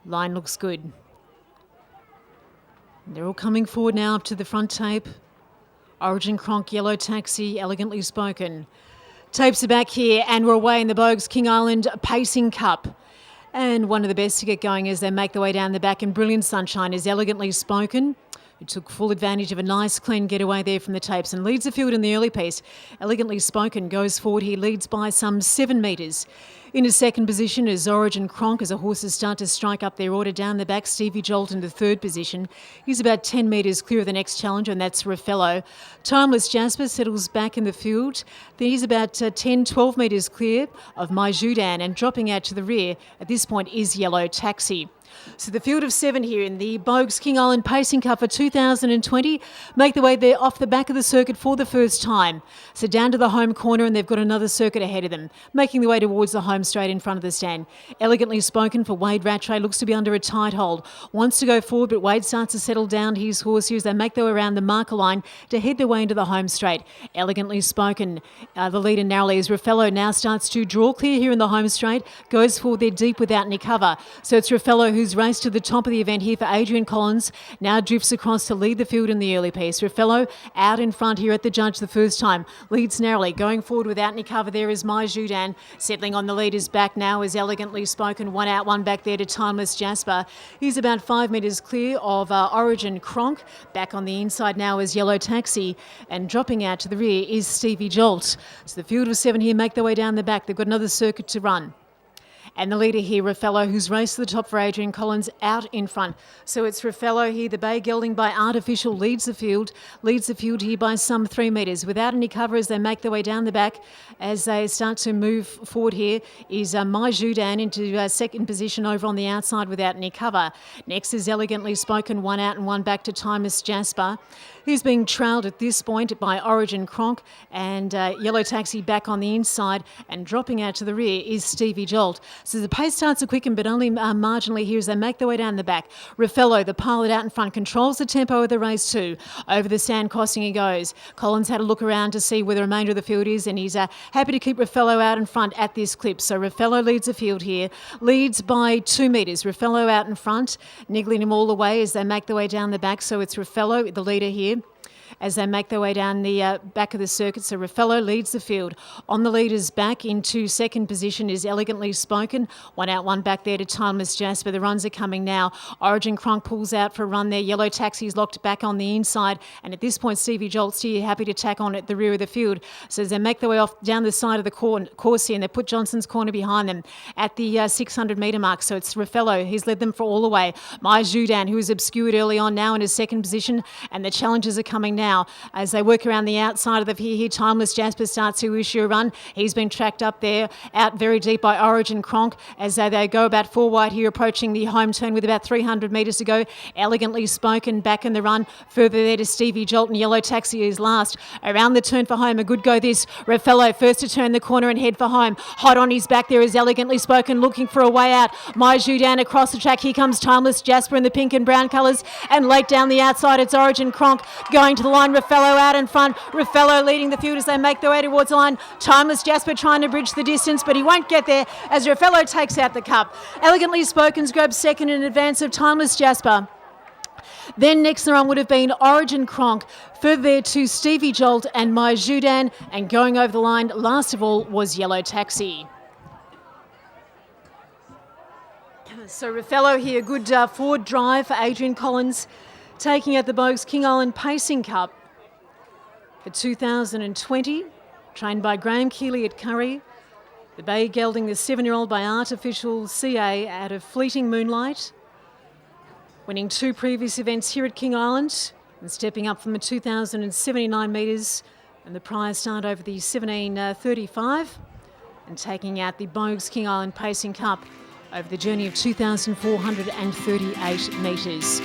Line looks good. They're all coming forward now up to the front tape. Origin Cronk, Yellow Taxi, Elegantly Spoken. Tapes are back here and we're away in the Bogues King Island Pacing Cup. And one of the best to get going as they make their way down the back, and Brilliant Sunshine is Elegantly Spoken, who took full advantage of a nice clean getaway there from the tapes and leads the field in the early piece. Elegantly Spoken goes forward. He leads by some 7 metres. In his second position is Origin Cronk as the horses start to strike up their order. Down the back, Stevie Jolt in the third position. He's about 10 metres clear of the next challenger, and that's Ruffalo. Timeless Jasper settles back in the field. Then he's about 10, 12 metres clear of My Judan, and dropping out to the rear at this point is Yellow Taxi. So the field of 7 here in the Bogues King Island Pacing Cup for 2020 make their way there off the back of the circuit for the first time. So down to the home corner, and they've got another circuit ahead of them, making their way towards the home straight in front of the stand. Elegantly Spoken for Wade Rattray looks to be under a tight hold. Wants to go forward, but Wade starts to settle down his horse here as they make their way around the marker line to head their way into the home straight. Elegantly Spoken, the leader narrowly, as Ruffalo now starts to draw clear here in the home straight, goes forward there deep without any cover. So it's Ruffalo who's raced to the top of the event here for Adrian Collins. Now drifts across to lead the field in the early piece. Ruffalo out in front here at the judge the first time. Leads narrowly. Going forward without any cover there is My Judan. Settling on the leader's back now is Elegantly Spoken. One out, one back there to Timeless Jasper. He's about 5 metres clear of Origin Cronk. Back on the inside now is Yellow Taxi. And dropping out to the rear is Stevie Jolt. So the field of 7 here make their way down the back. They've got another circuit to run. And the leader here, Ruffalo, who's raced to the top for Adrian Collins, out in front. So it's Ruffalo here. The bay gelding by Artificial leads the field here by some 3 metres. Without any cover as they make their way down the back, as they start to move forward here, is My Judan into second position over on the outside without any cover. Next is Elegantly Spoken, one out and one back to Timeless Jasper. He's being trailed at this point by Origin Cronk, and Yellow Taxi back on the inside, and dropping out to the rear is Stevie Jolt. So the pace starts to quicken, but only marginally here as they make their way down the back. Ruffalo, the pilot out in front, controls the tempo of the race too. Over the sand crossing he goes. Collins had a look around to see where the remainder of the field is, and he's happy to keep Ruffalo out in front at this clip. So Ruffalo leads the field here, leads by 2 metres. Ruffalo out in front, niggling him all the way as they make their way down the back. So it's Ruffalo, the leader here, as they make their way down the back of the circuit. So Ruffalo leads the field. On the leader's back into second position is Elegantly Spoken. One out, one back there to Timeless Jasper. The runs are coming now. Origin Cronk pulls out for a run there. Yellow Taxi's locked back on the inside. And at this point, Stevie Jolt's here, happy to tack on at the rear of the field. So as they make their way off down the side of the course here, and they put Johnson's Corner behind them at the 600 metre mark. So it's Ruffalo. He's led them for all the way. My Judan, who was obscured early on, now in his second position. And the challengers are coming now. As they work around the outside of the pier here, Timeless Jasper starts to issue a run. He's been tracked up there, out very deep by Origin Cronk as they go about 4 wide here, approaching the home turn with about 300 metres to go. Elegantly Spoken back in the run. Further there to Stevie Jolt, and Yellow Taxi is last. Around the turn for home, a good go this. Ruffalo first to turn the corner and head for home. Hot on his back there is Elegantly Spoken, looking for a way out. My Judan across the track. Here comes Timeless Jasper in the pink and brown colours, and late down the outside it's Origin Cronk going to the line. Ruffalo out in front. Ruffalo leading the field as they make their way towards the line. Timeless Jasper trying to bridge the distance, but he won't get there as Ruffalo takes out the cup. Elegantly Spoken's grabbed second in advance of Timeless Jasper. Then next in the run would have been Origin Cronk. Further there to Stevie Jolt and My Judan, and going over the line last of all was Yellow Taxi. So Ruffalo here, good forward drive for Adrian Collins, taking out the Bogues King Island Pacing Cup for 2020, trained by Graham Keeley at Curry. The bay gelding the 7-year-old by Artificial CA out of Fleeting Moonlight, winning 2 previous events here at King Island and stepping up from the 2,079 metres and the prior start over the 1735 and taking out the Bogues King Island Pacing Cup over the journey of 2,438 metres.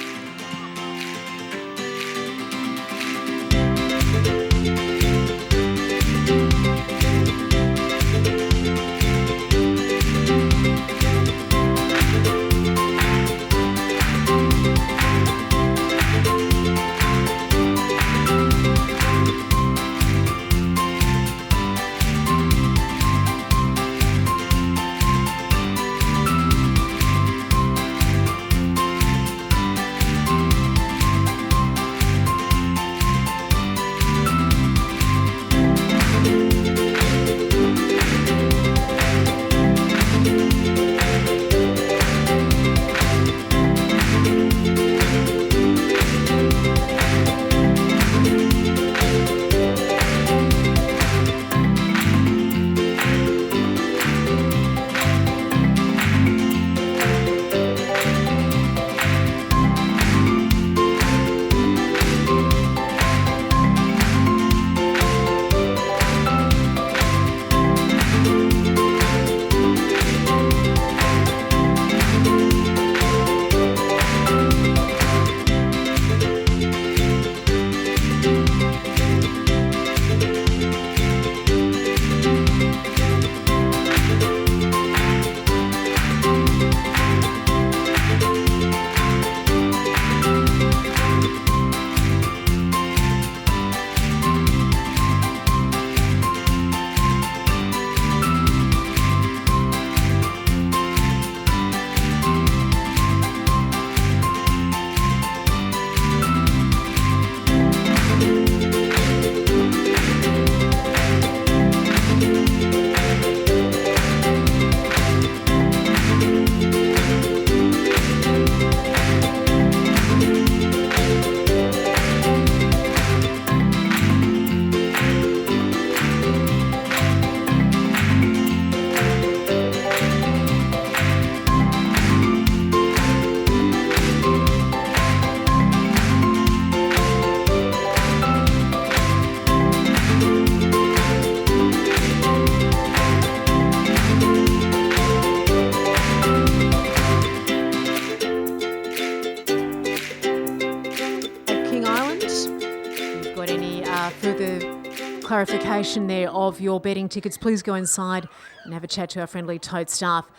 clarification there of your betting tickets, please go inside and have a chat to our friendly tote staff.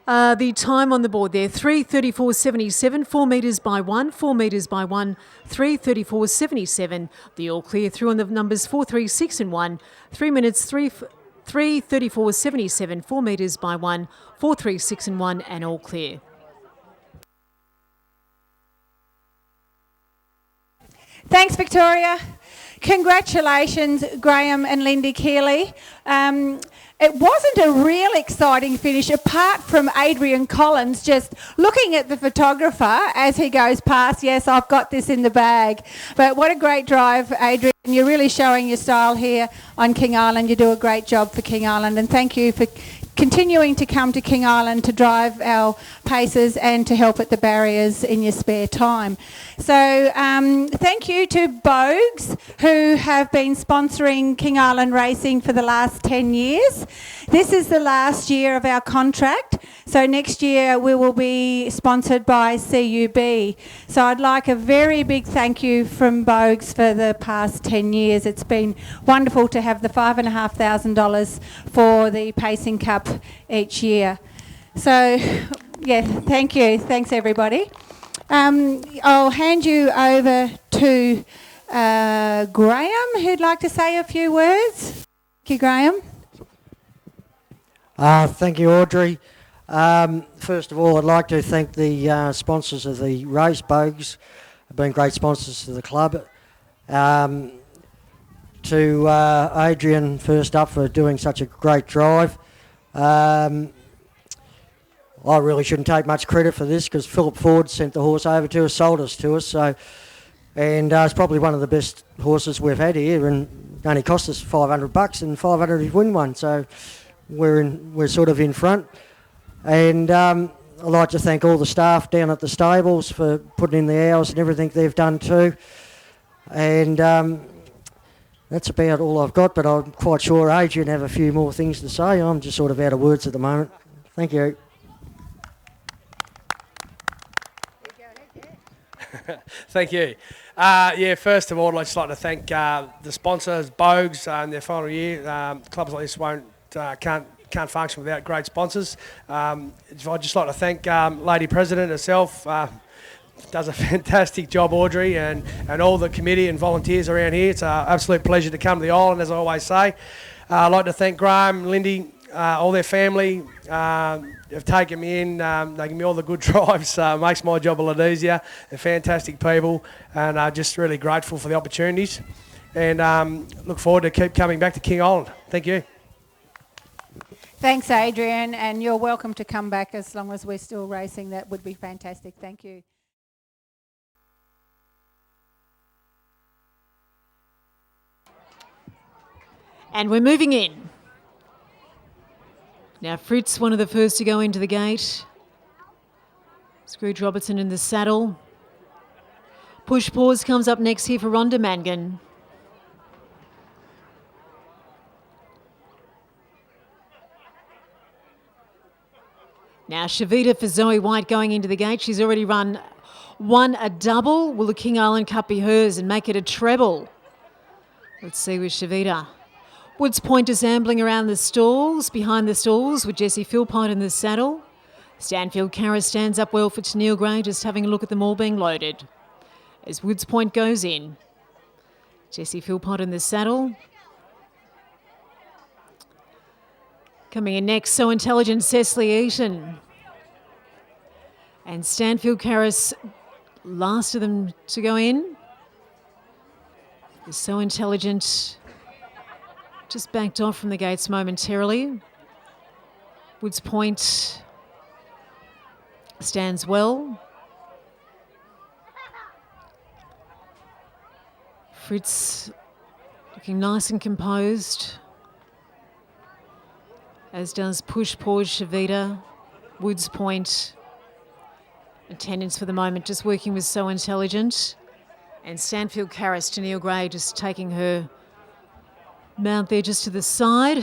The time on the board there, 3:34.77, 4 metres by 1, 4 metres by 1, 3:34.77. The all clear through on the numbers 4, 3, 6 and 1, 3 minutes, 3:34.77, 4 metres by 1, 4, 3, 6 and 1 and all clear. Thanks, Victoria. Congratulations, Graham and Lindy Keeley. It wasn't a real exciting finish, apart from Adrian Collins just looking at the photographer as he goes past. Yes, I've got this in the bag. But what a great drive, Adrian. You're really showing your style here on King Island. You do a great job for King Island, and thank you for continuing to come to King Island to drive our paces and to help at the barriers in your spare time. So thank you to Bogues, who have been sponsoring King Island racing for the last 10 years. This is the last year of our contract, so next year we will be sponsored by CUB. So I'd like a very big thank you from Bogues for the past 10 years. It's been wonderful to have the $5,500 for the Pacing Cup each year. So, yeah, thank you. Thanks, everybody. I'll hand you over to Graham, who'd like to say a few words. Thank you, Graham. Thank you, Audrey. First of all, I'd like to thank the sponsors of the race, Bogues, have been great sponsors to the club. To Adrian, first up, for doing such a great drive. I really shouldn't take much credit for this because Philip Ford sent the horse over to us, sold us to us. So, and it's probably one of the best horses we've had here, and only cost us $500 and $500 to win one. So we're sort of in front. And I'd like to thank all the staff down at the stables for putting in the hours and everything they've done too. And that's about all I've got, but I'm quite sure Adrian have a few more things to say. I'm just sort of out of words at the moment. Thank you. Thank you. First of all, I'd just like to thank the sponsors, Bogues, in their final year. Clubs like this can't function without great sponsors. I'd just like to thank Lady President herself. Does a fantastic job, Audrey, and all the committee and volunteers around here. It's an absolute pleasure to come to the island, as I always say. I'd like to thank Graham, Lindy, all their family have taken me in. They give me all the good drives. Makes my job a lot easier. They're fantastic people, and just really grateful for the opportunities. And look forward to keep coming back to King Island. Thank you. Thanks, Adrian, and you're welcome to come back as long as we're still racing. That would be fantastic. Thank you. And we're moving in. Now, Frites, one of the first to go into the gate. Scrooge Robertson in the saddle. Push Pause comes up next here for Rhonda Mangan. Now, Shavita for Zoe White going into the gate. She's already won a double. Will the King Island Cup be hers and make it a treble? Let's see with Shavita. Woods Point is ambling around the stalls, behind the stalls, with Jessie Philpott in the saddle. Stanfield Carra stands up well for Tennille Gray, just having a look at them all being loaded. As Woods Point goes in. Jessie Philpott in the saddle. Coming in next, So Intelligent, Cecily Eaton. And Stanfield Carra's last of them to go in. Is So Intelligent just backed off from the gates momentarily. Woods Point stands well. Frites looking nice and composed, as does Push Pause, Shavita, Woods Point. Attendance for the moment just working with So Intelligent. And Stanfield Carras, Tennille Gray, just taking her mount there just to the side.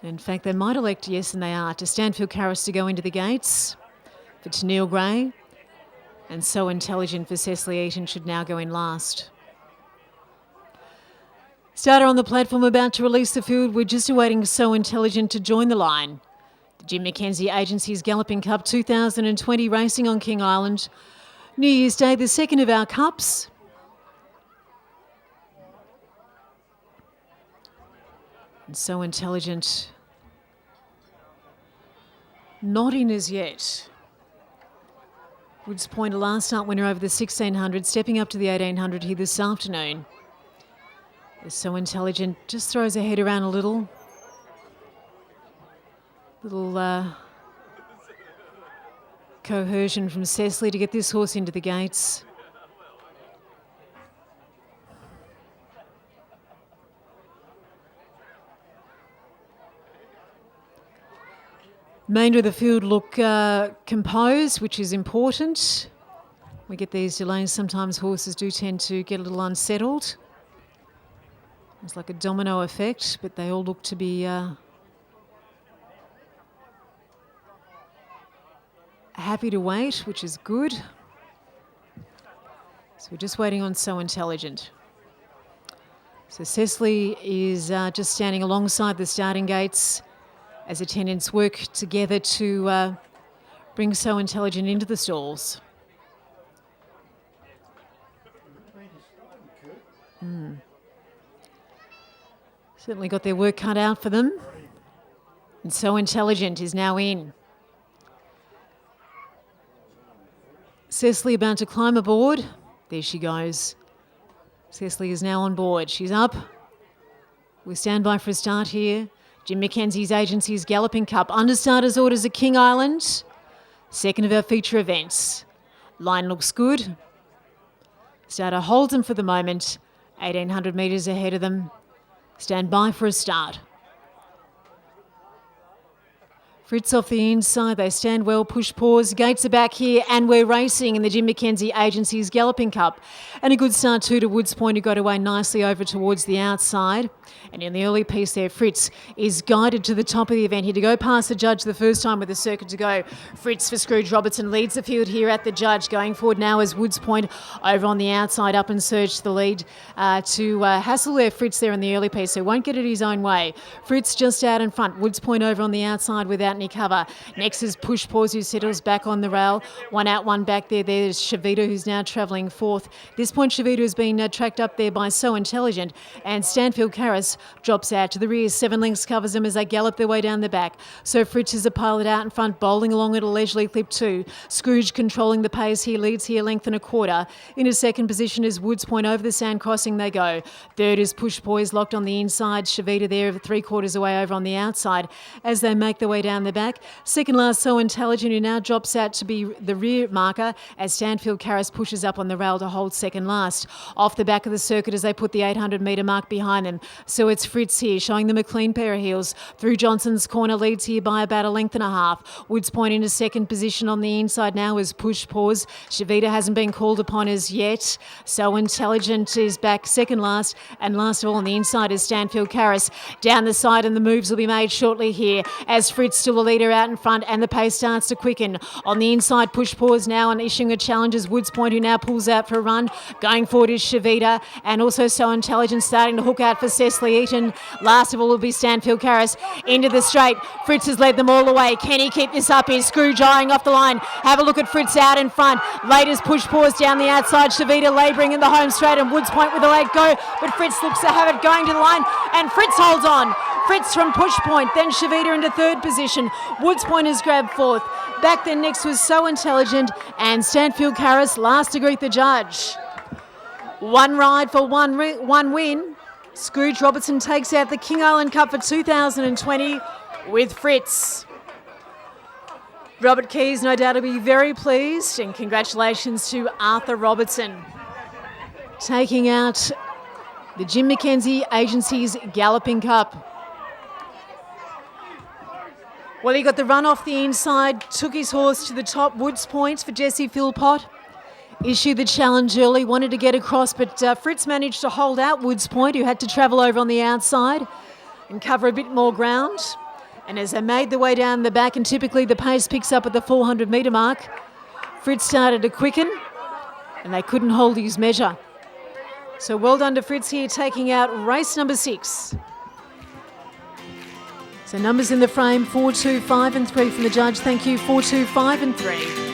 In fact, they might elect, yes, and they are, to Stanfield Carras to go into the gates for Tennille Gray. And So Intelligent for Cecily Eaton should now go in last. Starter on the platform about to release the field. We're just awaiting So Intelligent to join the line. The Jim Mackenzie Agency's Galloping Cup 2020 racing on King Island. New Year's Day, the second of our cups. And So Intelligent not in as yet. Woods Point, a last start winner over the 1600, stepping up to the 1800 here this afternoon. So Intelligent just throws her head around a little. Little coercion from Cecily to get this horse into the gates. Remainder of the field look composed, which is important. We get these delays. Sometimes horses do tend to get a little unsettled. It's like a domino effect, but they all look to be happy to wait, which is good. So we're just waiting on So Intelligent. So Cecily is just standing alongside the starting gates as attendants work together to bring So Intelligent into the stalls. Certainly got their work cut out for them. And So Intelligent is now in. Cecily about to climb aboard. There she goes. Cecily is now on board. She's up. We stand by for a start here. Jim Mackenzie's Agency's Galloping Cup. Understarters orders at King Island. Second of our feature events. Line looks good. Starter holds them for the moment. 1800 metres ahead of them. Stand by for a start. Frites off the inside, they stand well, push pause, gates are back here and we're racing in the Jim Mackenzie Agency's Galloping Cup. And a good start too to Woods Point, who got away nicely over towards the outside. And in the early piece there, Frites is guided to the top of the event here to go past the judge the first time with the circuit to go. Frites for Scrooge Robertson leads the field here at the judge. Going forward now is Woods Point over on the outside, up and surge the lead to hassle there. Frites there in the early piece, so won't get it his own way. Frites just out in front. Woods Point over on the outside without any cover. Next is Push Pause, who settles back on the rail. One out, one back there. There's Shavita, who's now travelling fourth. This point, Shavita has been tracked up there by So Intelligent, and Stanfield Karras drops out to the rear. 7 lengths covers them as they gallop their way down the back. So Frites is a pilot out in front, bowling along at a leisurely clip too. Scrooge controlling the pace. He leads here length and a quarter. In a second position is Woods Point. Over the sand crossing they go. Third is Push Poise, locked on the inside. Shavita there 3/4 away over on the outside as they make their way down the back. Second last, So Intelligent, who now drops out to be the rear marker as Stanfield Karras pushes up on the rail to hold second last. Off the back of the circuit as they put the 800 metre mark behind them. So it's Frites here, showing them a clean pair of heels. Through Johnson's corner, leads here by about a length and a half. Woods Point into second position on the inside now is Push Pause. Shavita hasn't been called upon as yet. So Intelligent is back second last. And last of all on the inside is Stanfield Karras. Down the side, and the moves will be made shortly here as Frites still a leader out in front and the pace starts to quicken. On the inside, Push Pause now and issuing a challenge is Woods Point, who now pulls out for a run. Going forward is Shavita, and also So Intelligent starting to hook out for Cecily Eaton. Last of all will be Stanfield Karras into the straight. Frites has led them all the way. Can he keep this up? Is Scrooge eyeing off the line? Have a look at Frites out in front. Latest Push Pause down the outside. Shavita labouring in the home straight, and Woods Point with a leg go, but Frites looks to have it going to the line, and Frites holds on. Frites from Push Point, then Shavita into third position. Woods Point has grabbed fourth. Back then next was So Intelligent and Stanfield Karras last to greet the judge. One ride for one win. Scrooge Robertson takes out the King Island Cup for 2020 with Frites. Robert Keys no doubt will be very pleased, and congratulations to Arthur Robertson taking out the Jim Mackenzie Agency's Galloping Cup. Well, he got the run off the inside, took his horse to the top. Woods Points for Jesse Philpott. Issued the challenge early, wanted to get across, but Frites managed to hold out Woods Point, who had to travel over on the outside and cover a bit more ground. And as they made their way down the back, and typically the pace picks up at the 400 metre mark, Frites started to quicken, and they couldn't hold his measure. So well done to Frites here, taking out race number 6. So numbers in the frame, 4, 2, 5 and 3 from the judge. Thank you, 4, 2, 5 and 3.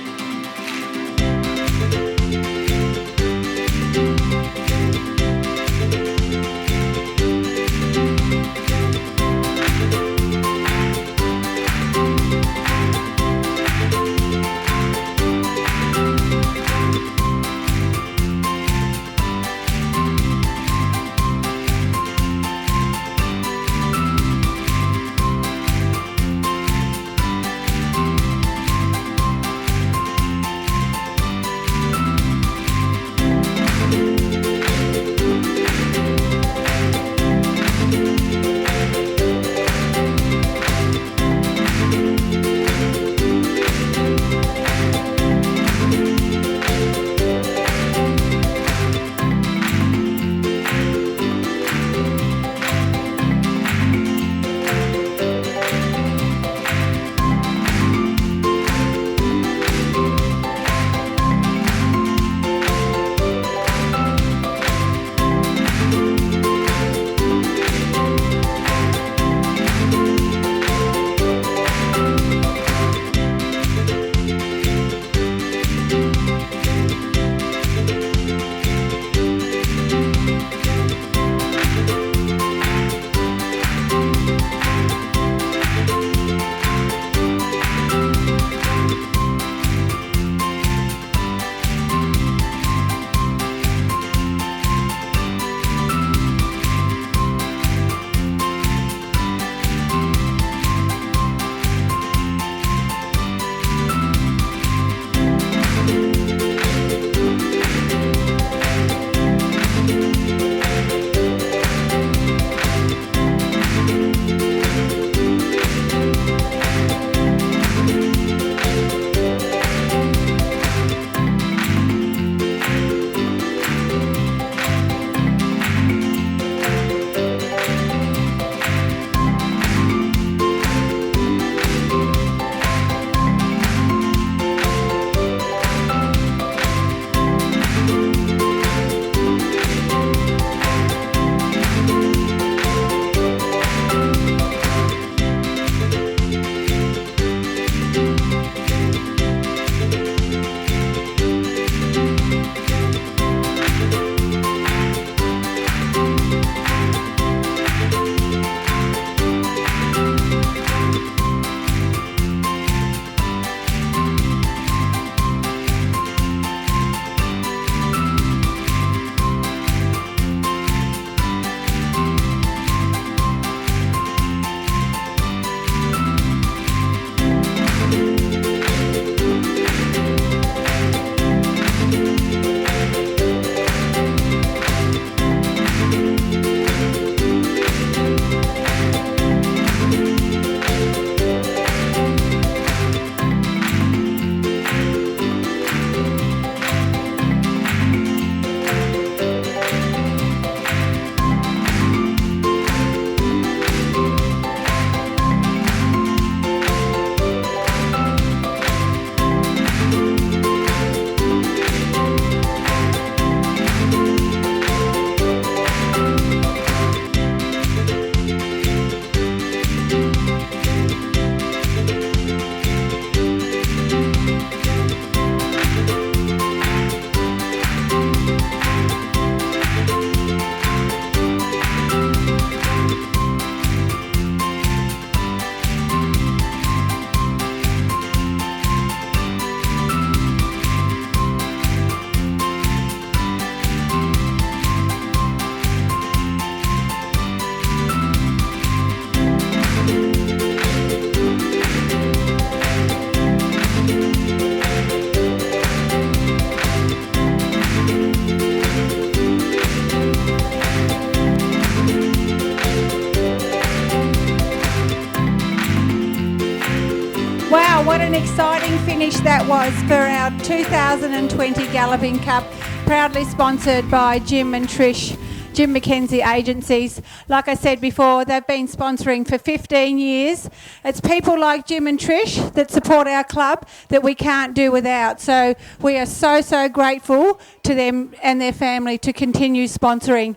Wow, what an exciting finish that was for our 2020 Galloping Cup, proudly sponsored by Jim and Trish. Jim Mackenzie Agencies. Like I said before, they've been sponsoring for 15 years. It's people like Jim and Trish that support our club that we can't do without. So we are so grateful to them and their family to continue sponsoring.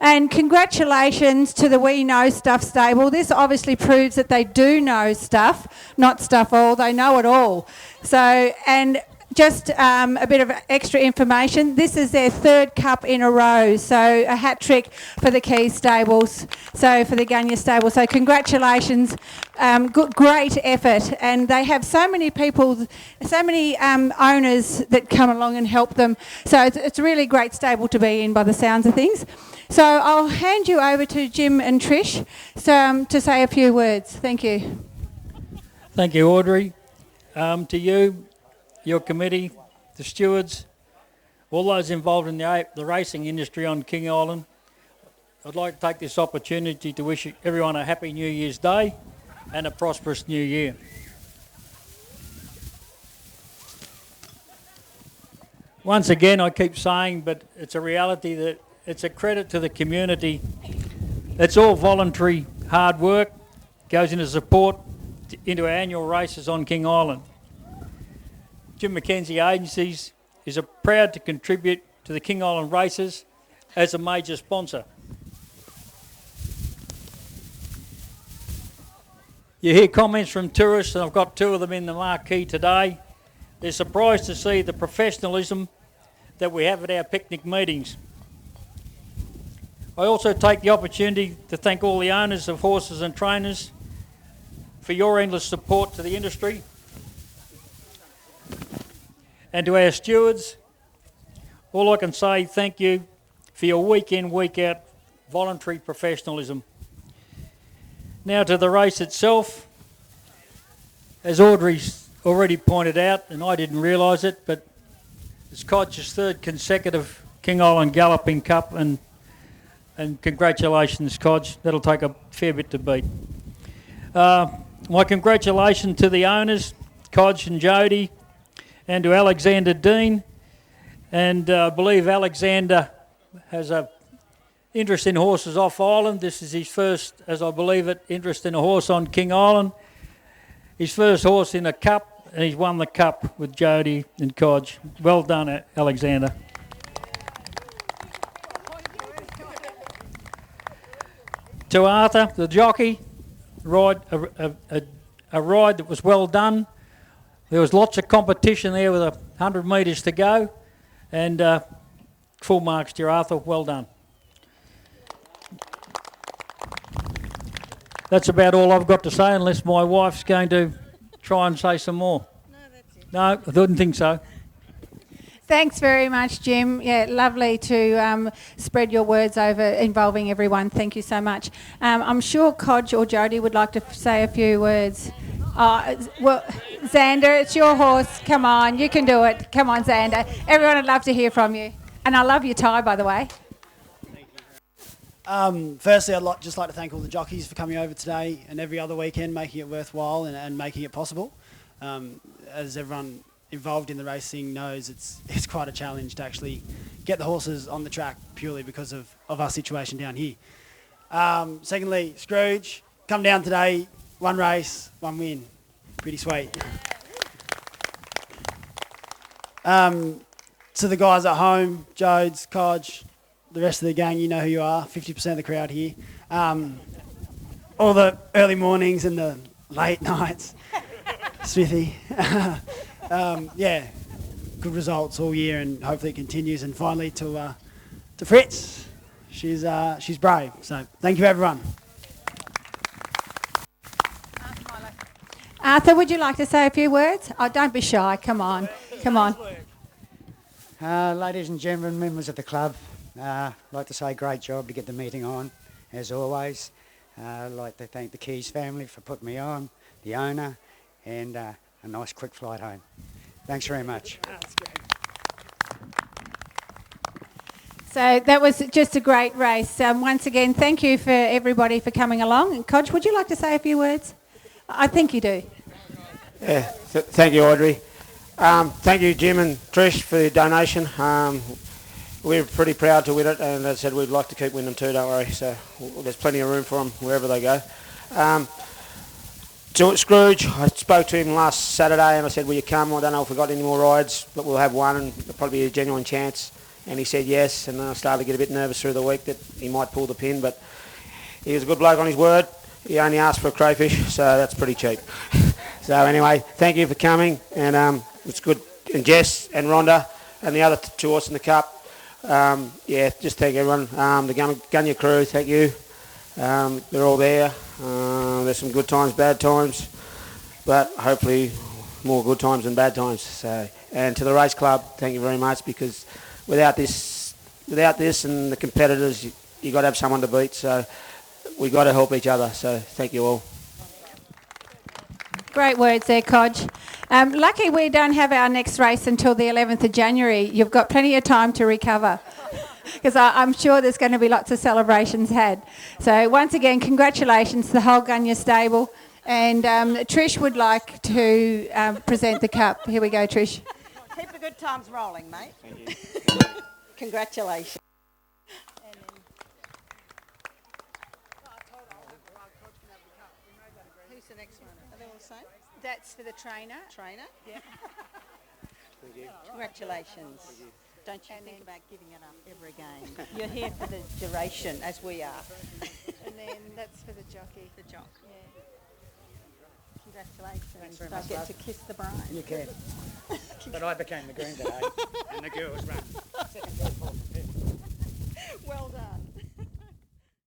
And congratulations to the We Know Stuff stable. This obviously proves that they do know stuff, not stuff all, they know it all. So, and just a bit of extra information, this is their 3rd cup in a row, so a hat trick for the Keys stables, so for the Gunya stable. So congratulations, great effort. And they have so many people, so many owners that come along and help them. So it's a really great stable to be in by the sounds of things. So I'll hand you over to Jim and Trish to say a few words. Thank you. Thank you, Audrey. To you, your committee, the stewards, all those involved in the racing industry on King Island, I'd like to take this opportunity to wish everyone a happy New Year's Day and a prosperous New Year. Once again, I keep saying, but it's a reality that it's a credit to the community. It's all voluntary hard work, goes into support into our annual races on King Island. Jim Mackenzie Agencies is proud to contribute to the King Island races as a major sponsor. You hear comments from tourists, and I've got 2 of them in the marquee today. They're surprised to see the professionalism that we have at our picnic meetings. I also take the opportunity to thank all the owners of horses and trainers for your endless support to the industry. And to our stewards, all I can say, thank you for your week in, week out voluntary professionalism. Now to the race itself. As Audrey's already pointed out, and I didn't realise it, but it's Codge's 3rd consecutive King Island Galloping Cup, and congratulations, Codge. That'll take a fair bit to beat. My congratulations to the owners, Codge and Jody, and to Alexander Dean. And I believe Alexander has a interest in horses off island. This is his first, as I believe it, interest in a horse on King Island. His first horse in a cup, and he's won the cup with Jody and Codge. Well done, Alexander. To Arthur, the jockey, a ride that was well done. There was lots of competition there with 100 metres to go, and full marks to Arthur. Well done. That's about all I've got to say, unless my wife's going to try and say some more. No, that's it. No, I didn't think so. Thanks very much, Jim. Yeah, lovely to spread your words over involving everyone. Thank you so much. I'm sure Codge or Jody would like to say a few words. Well, Zander, it's your horse. Come on, you can do it. Come on, Zander. Everyone would love to hear from you. And I love your tie, by the way. Firstly, I'd just like to thank all the jockeys for coming over today and every other weekend, making it worthwhile and making it possible. As everyone involved in the racing knows, it's quite a challenge to actually get the horses on the track purely because of our situation down here. Secondly, Scrooge, come down today, 1 race, 1 win. Pretty sweet. To the guys at home, Jodes, Codge, the rest of the gang, you know who you are, 50% of the crowd here. All the early mornings and the late nights, Smithy. Yeah, good results all year, and hopefully it continues. And finally to Frites, she's brave. So thank you, everyone. Arthur, would you like to say a few words? Oh, don't be shy. Come on. Ladies and gentlemen, members of the club, I'd like to say great job to get the meeting on, as always. I'd like to thank the Keys family for putting me on, the owner, and a nice quick flight home. Thanks very much. So that was just a great race. Once again, thank you for everybody for coming along. And Codge, would you like to say a few words? I think you do. Yeah, thank you, Audrey. Thank you, Jim and Trish, for the donation. we're pretty proud to win it, and as I said, we'd like to keep winning too, don't worry. So there's plenty of room for them wherever they go. To Scrooge, I spoke to him last Saturday and I said, will you come? I don't know if we've got any more rides, but we'll have one and it'll probably be a genuine chance. And he said yes, and then I started to get a bit nervous through the week that he might pull the pin, but he was a good bloke on his word. He only asked for a crayfish, so that's pretty cheap. So anyway, thank you for coming, and it's good. And Jess and Rhonda and the other two horses in the cup, just thank everyone. The Gunya crew, thank you. They're all there. There's some good times, bad times, but hopefully more good times than bad times. So, and to the race club, thank you very much, because without this and the competitors, you got to have someone to beat. So we got to help each other. So thank you all. Great words there, Codge. Lucky we don't have our next race until the 11th of January. You've got plenty of time to recover, because I'm sure there's going to be lots of celebrations had. So once again, congratulations to the whole Gunya stable. And Trish would like to present the cup. Here we go, Trish. Keep the good times rolling, mate. Thank you. Congratulations. Who's the next one? Are they all the same? That's for the trainer. Trainer? Yeah. Thank you. Congratulations. Don't you think about giving it up ever again. You're here for the duration, as we are. And then that's for the jockey. The jock. Yeah. Congratulations. very Don't much, get love. to kiss the bride. You can. But I became the groom today, and the girls run.